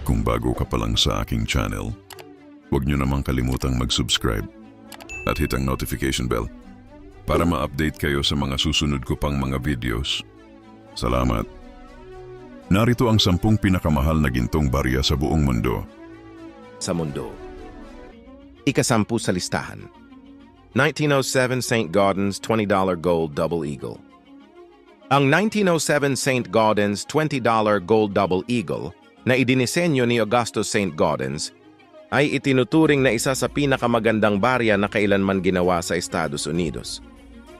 Kung bago ka pa lang sa aking channel, huwag niyo namang kalimutang mag-subscribe at hit ang notification bell para ma-update kayo sa mga susunod ko pang mga videos. Salamat! Narito ang 10 pinakamahal na gintong barya sa buong mundo. Sa mundo. Ika-10 sa listahan. 1907 St. Gaudens $20 Gold Double Eagle. Ang 1907 St. Gaudens $20 Gold Double Eagle na idinisenyo ni Augustus St. Gaudens ay itinuturing na isa sa pinakamagandang barya na kailanman ginawa sa Estados Unidos.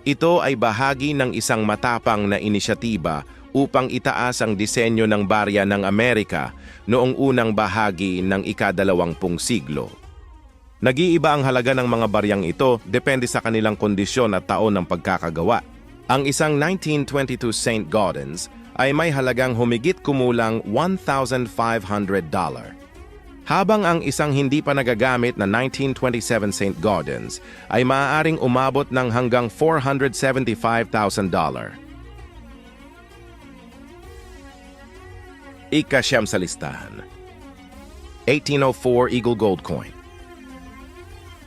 Ito ay bahagi ng isang matapang na inisyatiba upang itaas ang disenyo ng barya ng Amerika noong unang bahagi ng ika-20 siglo. Nag-iiba ang halaga ng mga baryang ito depende sa kanilang kondisyon at taon ng pagkakagawa. Ang isang 1922 St. Gaudens ay may halagang humigit kumulang $1,500. Habang ang isang hindi pa nagagamit na 1927 St. Gaudens ay maaaring umabot ng hanggang $475,000. Ika-9 sa listahan. 1804 Eagle Gold Coin.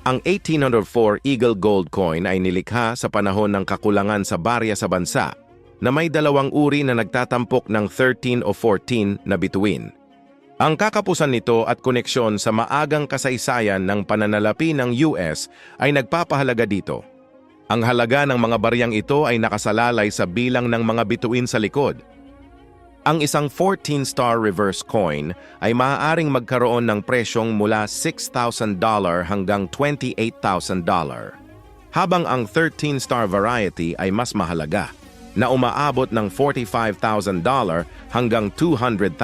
Ang 1804 Eagle Gold Coin ay nilikha sa panahon ng kakulangan sa barya sa bansa na may dalawang uri na nagtatampok ng 13 o 14 na bituin. Ang kakapusan nito at koneksyon sa maagang kasaysayan ng pananalapi ng US ay nagpapahalaga dito. Ang halaga ng mga baryang ito ay nakasalalay sa bilang ng mga bituin sa likod. Ang isang 14-star reverse coin ay maaaring magkaroon ng presyong mula $6,000 hanggang $28,000. Habang ang 13-star variety ay mas mahalaga, na umaabot ng $45,000 hanggang $200,000.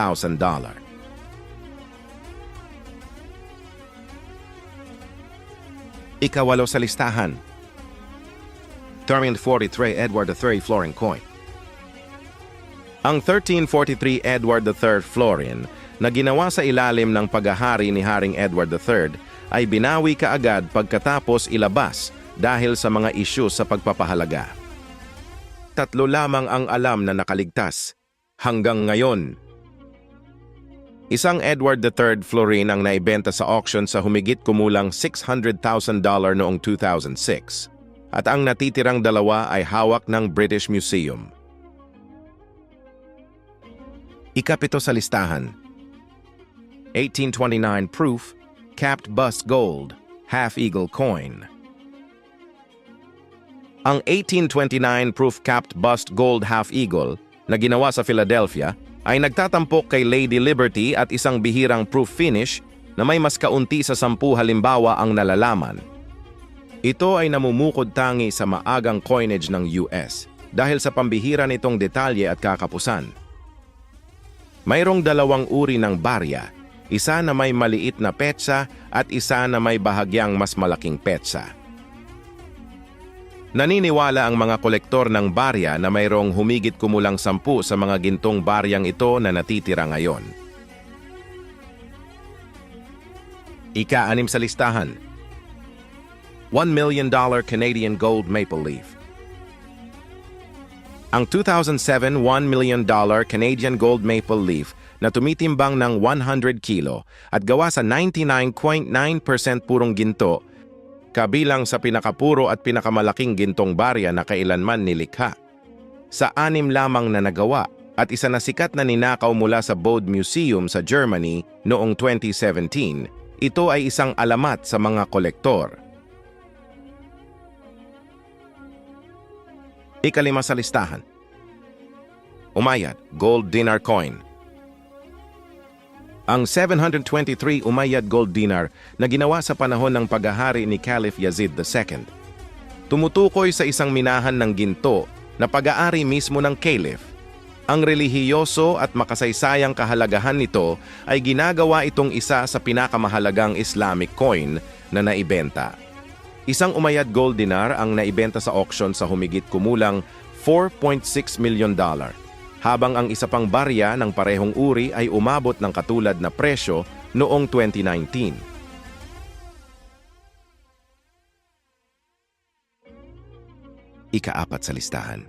Ika-8 sa listahan. 1343 Edward III Florin Coin. Ang 1343 Edward III Florin na ginawa sa ilalim ng paghahari ni Haring Edward III ay binawi kaagad pagkatapos ilabas dahil sa mga isyu sa pagpapahalaga. 3 lamang ang alam na nakaligtas hanggang ngayon. Isang Edward III Florin ang naibenta sa auction sa humigit kumulang $600,000 noong 2006 at ang natitirang dalawa ay hawak ng British Museum. Ika-7 sa listahan. 1829 Proof Capped Bust Gold Half Eagle Coin. Ang 1829 Proof Capped Bust Gold Half Eagle na ginawa sa Philadelphia ay nagtatampok kay Lady Liberty at isang bihirang proof finish na may mas kaunti sa 10 halimbawa ang nalalaman. Ito ay namumukod tangi sa maagang coinage ng US dahil sa pambihira nitong detalye at kakapusan. Mayroong 2 uri ng barya, isa na may maliit na petsa at isa na may bahagyang mas malaking petsa. Naniniwala ang mga kolektor ng barya na mayroong humigit kumulang 10 sa mga gintong baryang ito na natitira ngayon. Ika-6 sa listahan. $1 million Canadian Gold Maple Leaf. Ang 2007 $1 million Canadian Gold Maple Leaf na tumitimbang ng 100 kilo at gawa sa 99.9% purong ginto, kabilang sa pinakapuro at pinakamalaking gintong barya na kailanman nilikha. Sa 6 lamang na nagawa at isa na sikat na ninakaw mula sa Bode Museum sa Germany noong 2017, ito ay isang alamat sa mga kolektor. Ika-5 sa listahan. Umayyad Gold Dinar Coin. Ang 723 Umayyad Gold Dinar na ginawa sa panahon ng paghahari ni Caliph Yazid II. Tumutukoy sa isang minahan ng ginto na pag-aari mismo ng Caliph. Ang relihiyoso at makasaysayang kahalagahan nito ay ginagawa itong isa sa pinakamahalagang Islamic coin na naibenta. Isang Umayyad Gold Dinar ang naibenta sa auction sa humigit kumulang $4.6 million, habang ang isa pang barya ng parehong uri ay umabot ng katulad na presyo noong 2019. Ika-4 sa listahan.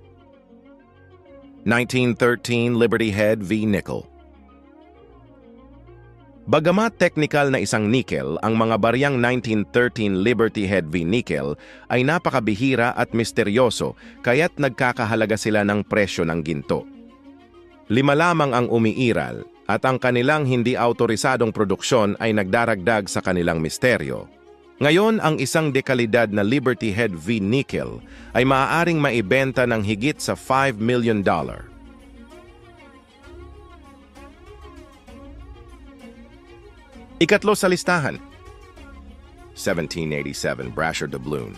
1913 Liberty Head v. Nickel. Bagamat technical na isang nickel, ang mga bariyang 1913 Liberty Head V nickel ay napakabihira at misteryoso kaya't nagkakahalaga sila ng presyo ng ginto. 5 lamang ang umiiral at ang kanilang hindi autorisadong produksyon ay nagdaragdag sa kanilang misteryo. Ngayon, ang isang dekalidad na Liberty Head V nickel ay maaaring maibenta ng higit sa $5 million. Ikatlo sa listahan, 1787 Brasher Doubloon.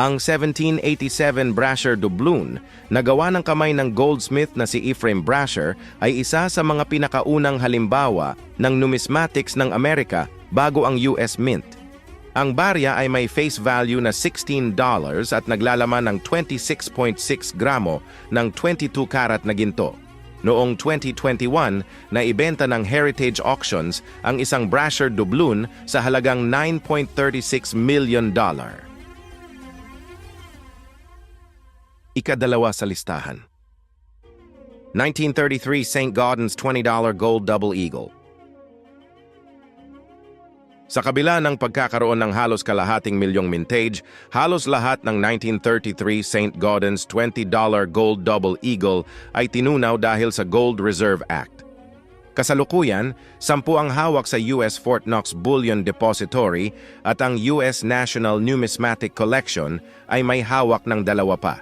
Ang 1787 Brasher Doubloon na gawa ng kamay ng goldsmith na si Ephraim Brasher ay isa sa mga pinakaunang halimbawa ng numismatics ng Amerika bago ang US Mint. Ang barya ay may face value na $16 at naglalaman ng 26.6 gramo ng 22 karat na ginto. Noong 2021, naibenta ng Heritage Auctions ang isang Brasher Doubloon sa halagang $9.36 million. Ikadalawa sa listahan, 1933 St. Gaudens $20 Gold Double Eagle. Sa kabila ng pagkakaroon ng halos kalahating milyong mintage, halos lahat ng 1933 St. Gaudens $20 Gold Double Eagle ay tinunaw dahil sa Gold Reserve Act. Kasalukuyan, 10 ang hawak sa US Fort Knox Bullion Depository at ang US National Numismatic Collection ay may hawak ng 2 pa.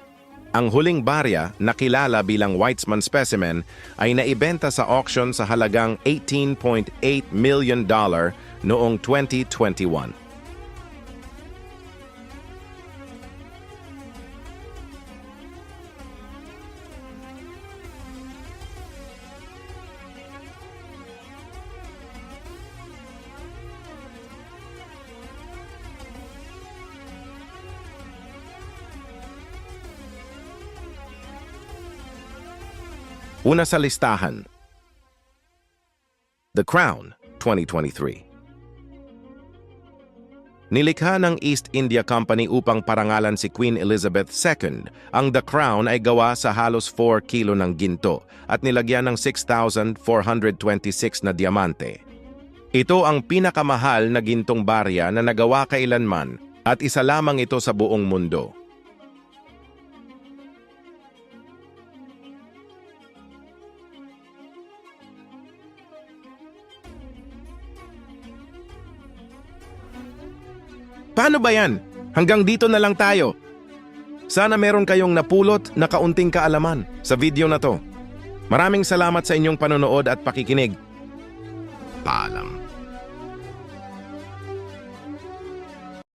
Ang huling barya, na kilala bilang Weitzman specimen, ay naibenta sa auction sa halagang $18.8 million noong 2021. Una sa listahan, The Crown 2023. Nilikha ng East India Company upang parangalan si Queen Elizabeth II. Ang The Crown ay gawa sa halos 4 kilo ng ginto at nilagyan ng 6,426 na diamante. Ito ang pinakamahal na gintong barya na nagawa kailanman at isa lamang ito sa buong mundo. Paano ba yan? Hanggang dito na lang tayo. Sana meron kayong napulot na kaunting kaalaman sa video na to. Maraming salamat sa inyong panonood at pakikinig. Paalam.